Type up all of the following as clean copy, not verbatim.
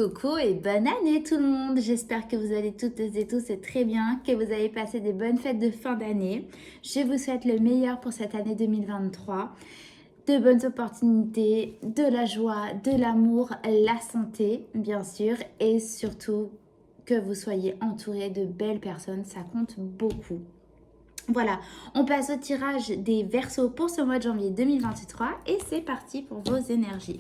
Coucou et bonne année tout le monde. J'espère que vous allez toutes et tous très bien, que vous avez passé des bonnes fêtes de fin d'année. Je vous souhaite le meilleur pour cette année 2023. De bonnes opportunités, de la joie, de l'amour, la santé bien sûr et surtout que vous soyez entouré de belles personnes, ça compte beaucoup. Voilà, on passe au tirage des Verseaux pour ce mois de janvier 2023 et c'est parti pour vos énergies.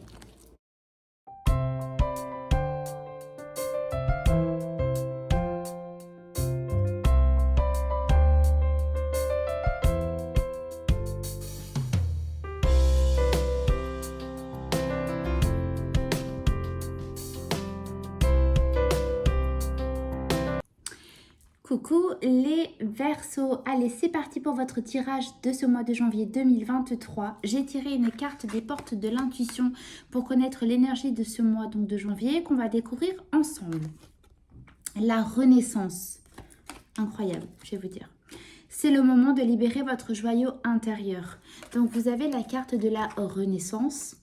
Coucou les Verseaux, allez c'est parti pour votre tirage de ce mois de janvier 2023. J'ai tiré une carte des portes de l'intuition pour connaître l'énergie de ce mois donc de janvier qu'on va découvrir ensemble. La renaissance, incroyable je vais vous dire. C'est le moment de libérer votre joyau intérieur. Donc vous avez la carte de la renaissance.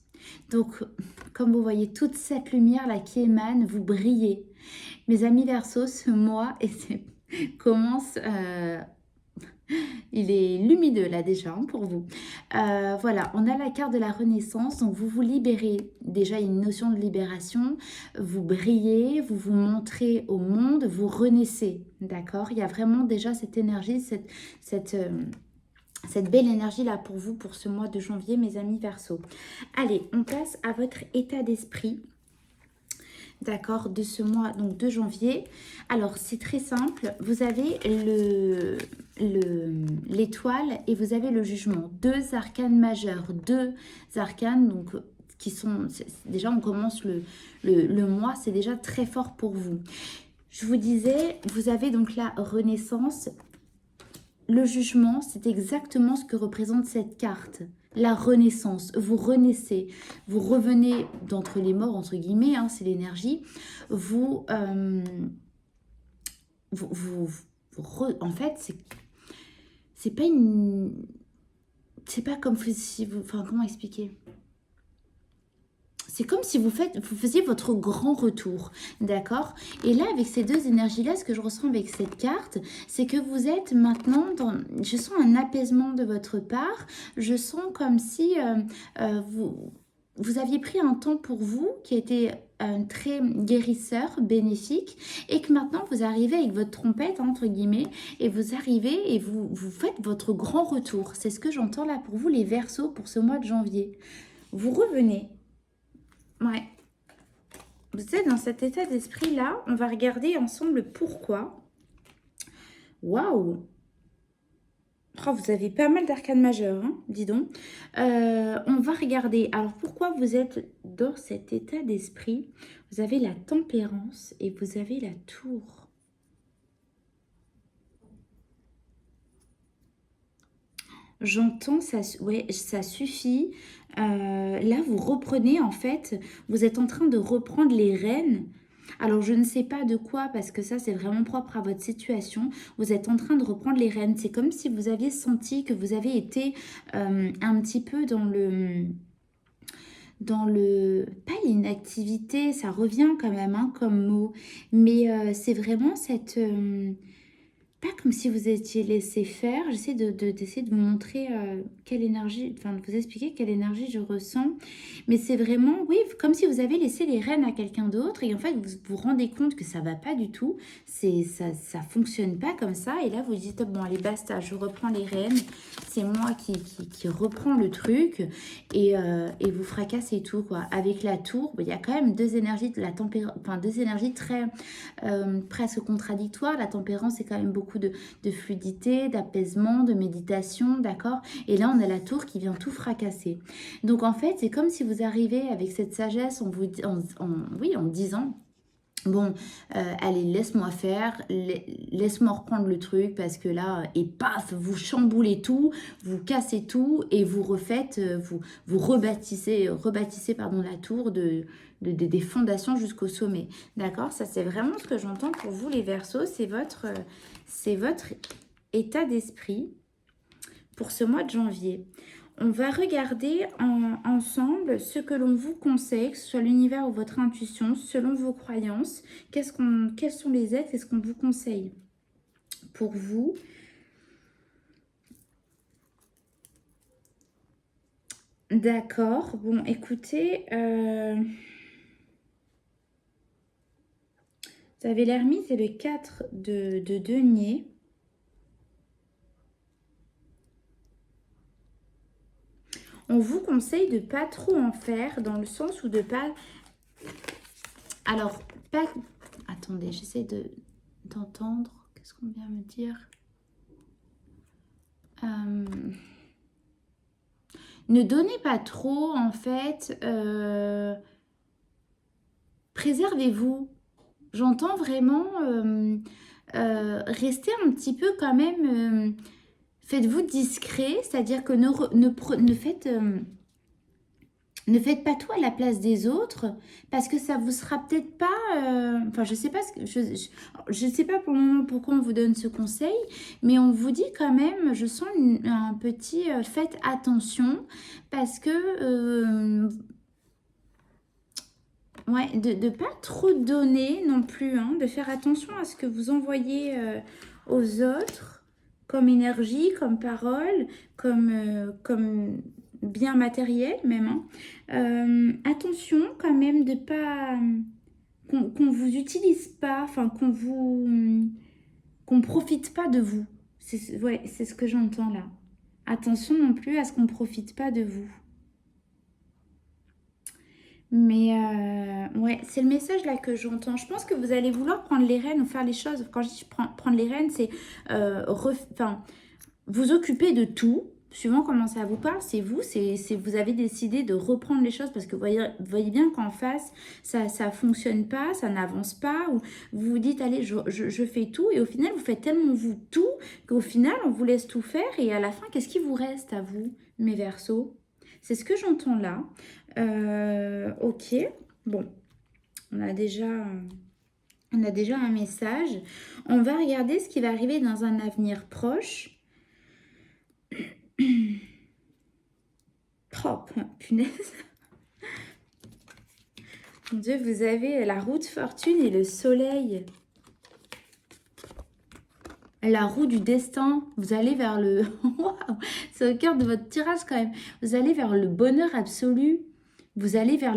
Donc comme vous voyez toute cette lumière là qui émane, vous brillez. Mes amis Verseaux, ce mois et c'est commence, il est lumineux là déjà pour vous. Voilà, on a la carte de la renaissance, donc vous vous libérez. Déjà, il y a une notion de libération. Vous brillez, vous vous montrez au monde, vous renaissez, d'accord? Il y a vraiment déjà cette énergie, cette belle énergie là pour vous pour ce mois de janvier, mes amis Verseaux. Allez, on passe à votre état d'esprit. D'accord, de ce mois donc de janvier. Alors c'est très simple, vous avez l'étoile et vous avez le jugement, deux arcanes majeurs, deux arcanes donc qui sont déjà on commence le mois, c'est déjà très fort pour vous. Je vous disais, vous avez donc la renaissance, le jugement, c'est exactement ce que représente cette carte. La renaissance, vous renaissez, vous revenez d'entre les morts, entre guillemets, hein, c'est l'énergie. En fait, c'est pas une... C'est pas comme si vous... Enfin, comment expliquer ? C'est comme si vous faisiez votre grand retour, d'accord? Et là, avec ces deux énergies-là, ce que je ressens avec cette carte, c'est que vous êtes maintenant dans... Je sens un apaisement de votre part. Je sens comme si vous aviez pris un temps pour vous qui était très guérisseur, bénéfique, et que maintenant vous arrivez avec votre trompette, entre guillemets, et vous arrivez et vous faites votre grand retour. C'est ce que j'entends là pour vous, les Verseaux, pour ce mois de janvier. Vous revenez. Ouais. Vous êtes dans cet état d'esprit-là. On va regarder ensemble pourquoi. Waouh! Oh, vous avez pas mal d'arcanes majeures, hein, dis donc. On va regarder. Alors, pourquoi vous êtes dans cet état d'esprit? Vous avez la tempérance et vous avez la tour. J'entends, ça, ouais, ça suffit. Là, vous reprenez, en fait, vous êtes en train de reprendre les rênes. Alors, je ne sais pas de quoi, parce que ça, c'est vraiment propre à votre situation. Vous êtes en train de reprendre les rênes. C'est comme si vous aviez senti que vous avez été un petit peu dans pas l'inactivité, ça revient quand même hein, comme mot, mais c'est vraiment cette... pas comme si vous étiez laissé faire. J'essaie d'essayer de vous montrer quelle énergie, enfin de vous expliquer quelle énergie je ressens. Mais c'est vraiment, oui, comme si vous avez laissé les rênes à quelqu'un d'autre et en fait vous vous rendez compte que ça va pas du tout. Ça fonctionne pas comme ça. Et là vous dites, bon allez basta, je reprends les rênes. C'est moi qui reprends le truc et vous fracassez tout quoi. Avec la tour, il y a quand même deux énergies, deux énergies très presque contradictoires. La tempérance c'est quand même beaucoup de fluidité, d'apaisement, de méditation, d'accord? Et là, on a la tour qui vient tout fracasser. Donc, en fait, c'est comme si vous arrivez avec cette sagesse en disant... Bon, allez, laisse-moi faire, laisse-moi reprendre le truc parce que là, et paf, vous chamboulez tout, vous cassez tout et vous refaites, vous rebâtissez pardon, la tour des fondations jusqu'au sommet. D'accord? Ça, c'est vraiment ce que j'entends pour vous, les Verseaux, c'est votre état d'esprit pour ce mois de janvier. On va regarder ensemble ce que l'on vous conseille, que ce soit l'univers ou votre intuition, selon vos croyances. Quelles sont les aides, qu'est-ce qu'on vous conseille pour vous? D'accord. Bon, écoutez, vous avez l'ermite et le 4 de denier. On vous conseille de pas trop en faire, dans le sens où de pas... Alors, pas... Attendez, j'essaie d'entendre. Qu'est-ce qu'on vient me dire? Ne donnez pas trop, en fait. Préservez-vous. J'entends vraiment... rester un petit peu quand même... Faites-vous discret, c'est-à-dire que ne faites pas tout à la place des autres, parce que ça vous sera peut-être pas... Enfin, je sais pas, je sais pas pour le moment pourquoi on vous donne ce conseil, mais on vous dit quand même, je sens un petit... faites attention, parce que... ouais, de ne pas trop donner non plus, hein, de faire attention à ce que vous envoyez aux autres, comme énergie, comme parole, comme bien matériel même. Hein. Attention quand même de pas... qu'on vous utilise pas, enfin qu'on profite pas de vous. Ouais, c'est ce que j'entends là. Attention non plus à ce qu'on profite pas de vous. Mais ouais, c'est le message là que j'entends. Je pense que vous allez vouloir prendre les rênes ou faire les choses. Quand je dis prendre les rênes, c'est vous occuper de tout. Suivant comment ça vous parle, c'est vous. Vous avez décidé de reprendre les choses parce que vous voyez bien qu'en face, ça ne fonctionne pas, ça n'avance pas. Ou vous vous dites, allez, je fais tout. Et au final, vous faites tellement vous tout qu'au final, on vous laisse tout faire. Et à la fin, qu'est-ce qui vous reste à vous, mes Verseaux? C'est ce que j'entends là. Ok, bon, on a déjà un message. On va regarder ce qui va arriver dans un avenir proche. Oh, punaise. Mon Dieu, vous avez la roue de fortune et le soleil. La roue du destin. Vous allez vers le... Waouh, c'est au cœur de votre tirage quand même. Vous allez vers le bonheur absolu. Vous allez vers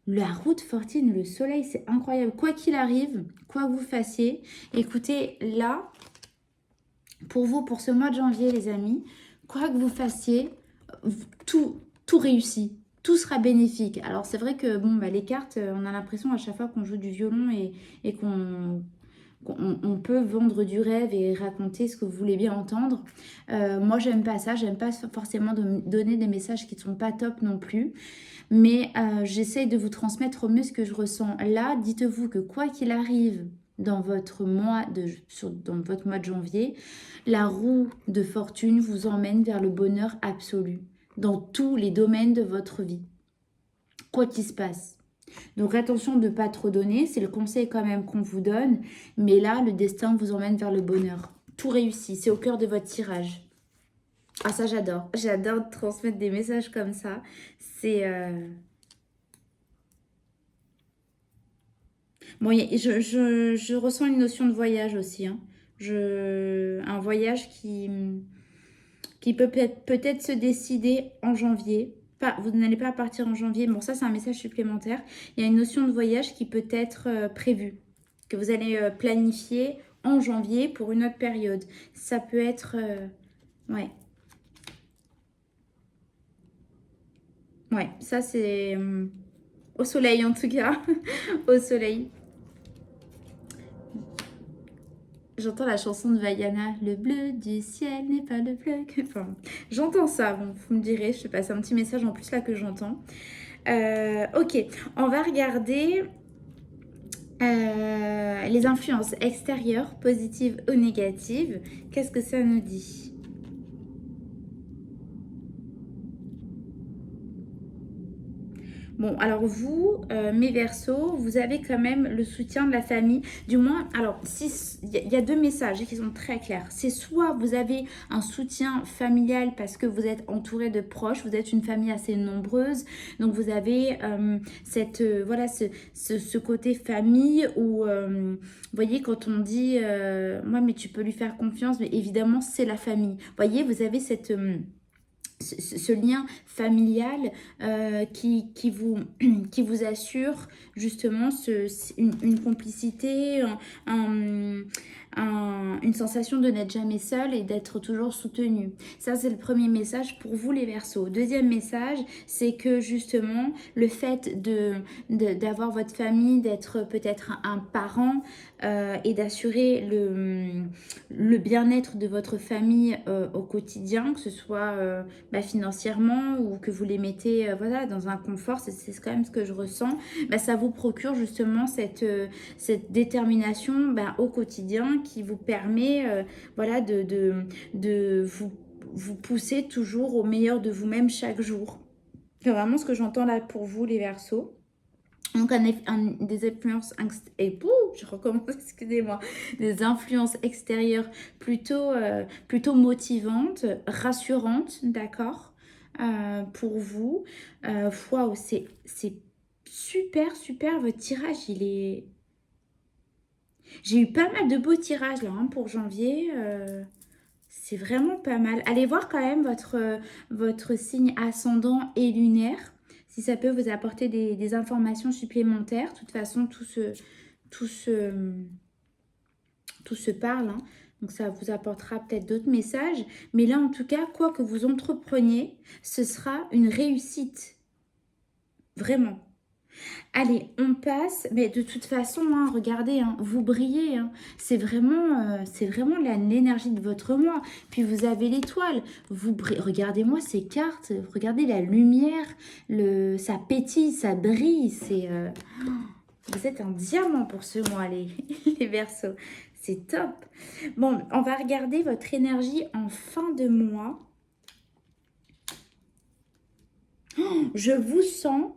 la roue de fortune, le soleil, c'est incroyable. Quoi qu'il arrive, quoi que vous fassiez, écoutez, là, pour vous, pour ce mois de janvier, les amis, quoi que vous fassiez, tout réussit. Tout sera bénéfique. Alors, c'est vrai que bon, bah, les cartes, on a l'impression à chaque fois qu'on joue du violon et qu'on peut vendre du rêve et raconter ce que vous voulez bien entendre. Moi, j'aime pas ça. J'aime pas forcément donner des messages qui ne sont pas top non plus. Mais j'essaye de vous transmettre au mieux ce que je ressens. Là, dites-vous que quoi qu'il arrive dans votre mois de janvier, la roue de fortune vous emmène vers le bonheur absolu dans tous les domaines de votre vie. Quoi qu'il se passe. Donc attention de ne pas trop donner, c'est le conseil quand même qu'on vous donne. Mais là, le destin vous emmène vers le bonheur. Tout réussit, c'est au cœur de votre tirage. Ah ça j'adore, j'adore transmettre des messages comme ça. C'est... Bon, je ressens une notion de voyage aussi. Hein. Un voyage qui peut peut-être se décider en janvier. Vous n'allez pas partir en janvier. Bon, ça, c'est un message supplémentaire. Il y a une notion de voyage qui peut être prévue, que vous allez planifier en janvier pour une autre période. Ça peut être... ouais. Ouais, ça, c'est... au soleil, en tout cas. Au soleil. J'entends la chanson de Vaiana, le bleu du ciel n'est pas le bleu que... Enfin, j'entends ça, bon, vous me direz, je te passe un petit message en plus là que j'entends. Ok, on va regarder les influences extérieures, positives ou négatives. Qu'est-ce que ça nous dit? Bon, alors vous, mes Verseaux, vous avez quand même le soutien de la famille. Du moins, alors, il y a deux messages qui sont très clairs. C'est soit vous avez un soutien familial parce que vous êtes entouré de proches, vous êtes une famille assez nombreuse, donc vous avez voilà, ce côté famille où, vous voyez, quand on dit, moi, mais tu peux lui faire confiance, mais évidemment, c'est la famille. Vous voyez, vous avez ce lien familial qui vous assure justement une complicité, une sensation de n'être jamais seul et d'être toujours soutenu. Ça, c'est le premier message pour vous les Verseaux. Deuxième message, c'est que justement, le fait d'avoir votre famille, d'être peut-être un parent et d'assurer le bien-être de votre famille au quotidien, que ce soit financièrement ou que vous les mettez voilà, dans un confort, c'est quand même ce que je ressens, ça vous procure justement cette détermination au quotidien qui vous permet voilà, de vous pousser toujours au meilleur de vous-même chaque jour. C'est vraiment ce que j'entends là pour vous les Verseaux. Donc des influences je recommence, excusez-moi, des influences extérieures plutôt motivantes, rassurantes, d'accord, pour vous. Waouh, c'est super, super, votre tirage, j'ai eu pas mal de beaux tirages là pour janvier. C'est vraiment pas mal. Allez voir quand même votre signe ascendant et lunaire, si ça peut vous apporter des informations supplémentaires. De toute façon, tout se, tout se parle, hein. Donc ça vous apportera peut-être d'autres messages. Mais là, en tout cas, quoi que vous entrepreniez, ce sera une réussite. Vraiment. Allez, on passe. Mais de toute façon, hein, regardez, hein, vous brillez. Hein. C'est vraiment l'énergie de votre moi. Puis vous avez l'étoile. Regardez-moi ces cartes. Regardez la lumière. Ça pétille, ça brille. Vous êtes un diamant pour ce mois, les Verseaux. C'est top. Bon, on va regarder votre énergie en fin de mois. Je vous sens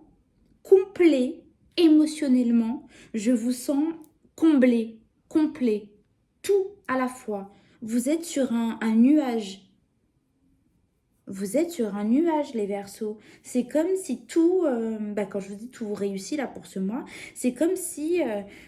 complet émotionnellement, je vous sens comblé, complet, tout à la fois. Vous êtes sur un nuage. Vous êtes sur un nuage, les Verseaux. C'est comme si tout, quand je vous dis tout vous réussit là pour ce mois, c'est comme si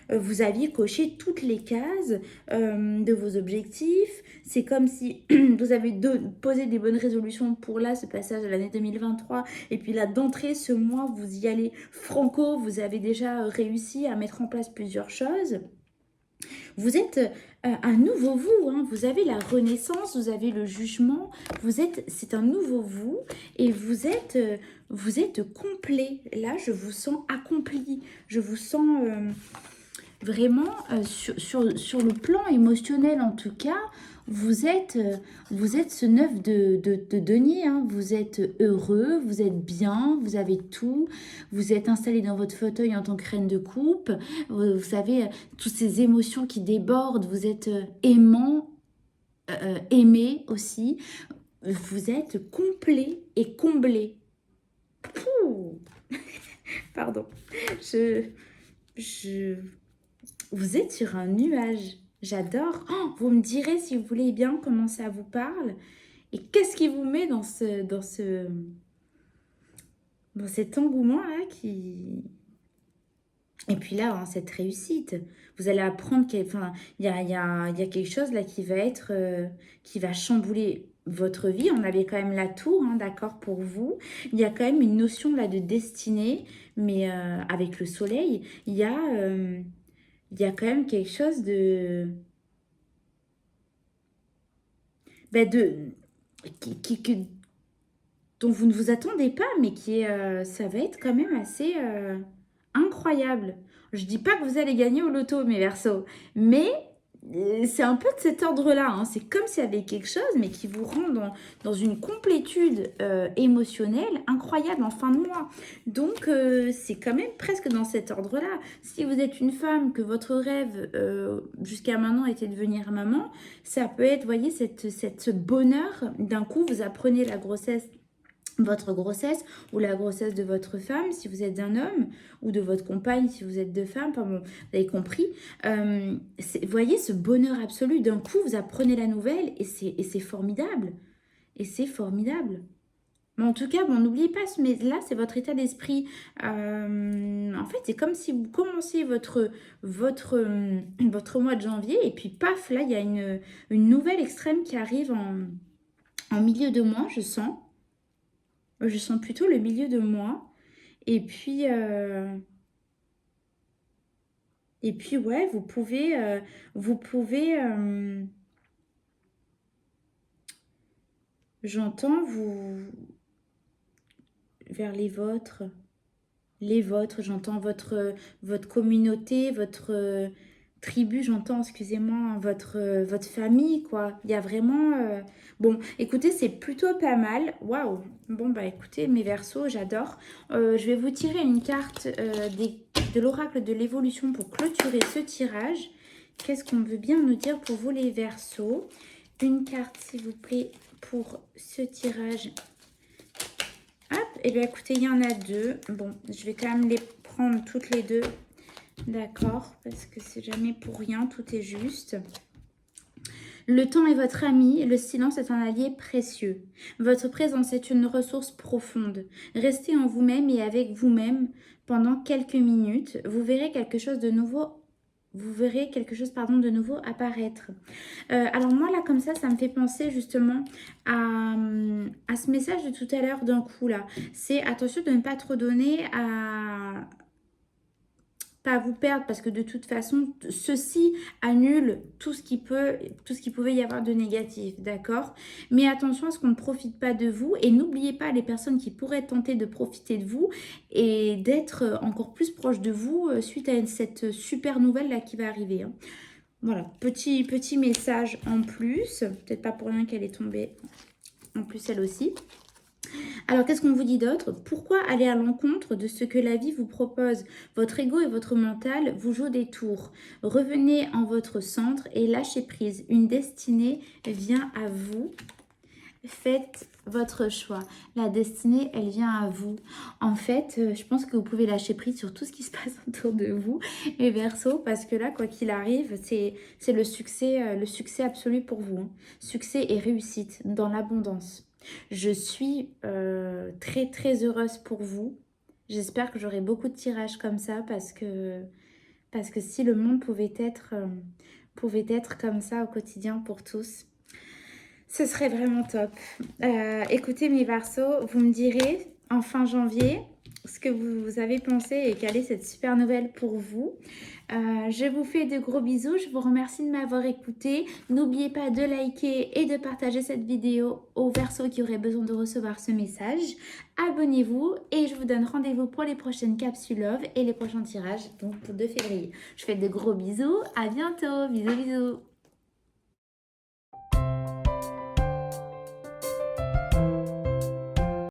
vous aviez coché toutes les cases de vos objectifs. C'est comme si vous avez posé des bonnes résolutions pour là, ce passage à l'année 2023. Et puis là, d'entrée, ce mois, vous y allez franco. Vous avez déjà réussi à mettre en place plusieurs choses. Vous êtes un nouveau vous, hein. Vous avez la renaissance, vous avez le jugement, c'est un nouveau vous et vous êtes complet. Là, je vous sens accompli, je vous sens vraiment sur le plan émotionnel en tout cas. Vous êtes ce neuf de denier, hein. Vous êtes heureux, vous êtes bien, vous avez tout. Vous êtes installé dans votre fauteuil en tant que reine de coupe. Vous savez, toutes ces émotions qui débordent. Vous êtes aimant, aimé aussi. Vous êtes complet et comblé. Pouh. Pardon. Vous êtes sur un nuage. J'adore. Oh, vous me direz si vous voulez bien comment ça vous parle. Et qu'est-ce qui vous met dans cet engouement-là qui... Et puis là, hein, cette réussite, vous allez apprendre qu'il y a quelque chose là qui va être, qui va chambouler votre vie. On avait quand même la tour, hein, d'accord, pour vous. Il y a quand même une notion là de destinée, mais avec le soleil, il y a quand même quelque chose de dont vous ne vous attendez pas, mais ça va être quand même assez incroyable. Je dis pas que vous allez gagner au loto, mes Verseaux, mais c'est un peu de cet ordre-là. Hein. C'est comme s'il y avait quelque chose, mais qui vous rend dans une complétude émotionnelle incroyable en fin de mois. Donc, c'est quand même presque dans cet ordre-là. Si vous êtes une femme, que votre rêve jusqu'à maintenant était de devenir maman, ça peut être, voyez, ce bonheur. D'un coup, vous apprenez la grossesse votre grossesse ou la grossesse de votre femme si vous êtes un homme ou de votre compagne si vous êtes deux femmes, enfin bon, vous avez compris. Vous voyez ce bonheur absolu, d'un coup vous apprenez la nouvelle et c'est formidable. Et c'est formidable. Mais en tout cas, bon, n'oubliez pas, mais là, c'est votre état d'esprit. En fait, c'est comme si vous commenciez votre mois de janvier et puis paf, là, il y a une nouvelle extrême qui arrive en milieu de mois, je sens. Je sens plutôt le milieu de mois. Et puis ouais, j'entends vous, vers les vôtres, j'entends votre communauté, votre tribu, j'entends, excusez-moi, votre famille, quoi. Il y a vraiment... Bon, écoutez, c'est plutôt pas mal. Waouh! Bon, bah écoutez, mes Verseaux, j'adore. Je vais vous tirer une carte de l'oracle de l'évolution pour clôturer ce tirage. Qu'est-ce qu'on veut bien nous dire pour vous, les Verseaux? Une carte, s'il vous plaît, pour ce tirage. Hop, et bien écoutez, il y en a deux. Bon, je vais quand même les prendre toutes les deux. D'accord, parce que c'est jamais pour rien, tout est juste. Le temps est votre ami, le silence est un allié précieux. Votre présence est une ressource profonde. Restez en vous-même et avec vous-même pendant quelques minutes. Vous verrez quelque chose de nouveau. De nouveau apparaître. Alors moi, là, comme ça me fait penser justement à ce message de tout à l'heure d'un coup, là. C'est attention de ne pas trop donner à... Pas vous perdre parce que de toute façon, ceci annule tout ce qui pouvait y avoir de négatif, d'accord? Mais attention à ce qu'on ne profite pas de vous et n'oubliez pas les personnes qui pourraient tenter de profiter de vous et d'être encore plus proches de vous suite à cette super nouvelle là qui va arriver, hein. Voilà, petit message en plus, peut-être pas pour rien qu'elle est tombée en plus elle aussi. Alors, qu'est-ce qu'on vous dit d'autre? Pourquoi aller à l'encontre de ce que la vie vous propose? Votre ego et votre mental vous jouent des tours. Revenez en votre centre et lâchez prise. Une destinée vient à vous. Faites votre choix. La destinée, elle vient à vous. En fait, je pense que vous pouvez lâcher prise sur tout ce qui se passe autour de vous, les Verseaux, parce que là, quoi qu'il arrive, c'est le succès absolu pour vous, hein. Succès et réussite dans l'abondance. Je suis très très heureuse pour vous. J'espère que j'aurai beaucoup de tirages comme ça parce que si le monde pouvait être comme ça au quotidien pour tous, ce serait vraiment top. Écoutez mes Verseaux, vous me direz en fin janvier ce que vous avez pensé et quelle est cette super nouvelle pour vous. Je vous fais de gros bisous, je vous remercie de m'avoir écouté. N'oubliez pas de liker et de partager cette vidéo aux Verseaux qui auraient besoin de recevoir ce message. Abonnez-vous et je vous donne rendez-vous pour les prochaines capsules love et les prochains tirages donc pour 2 février. Je fais de gros bisous, à bientôt, bisous bisous.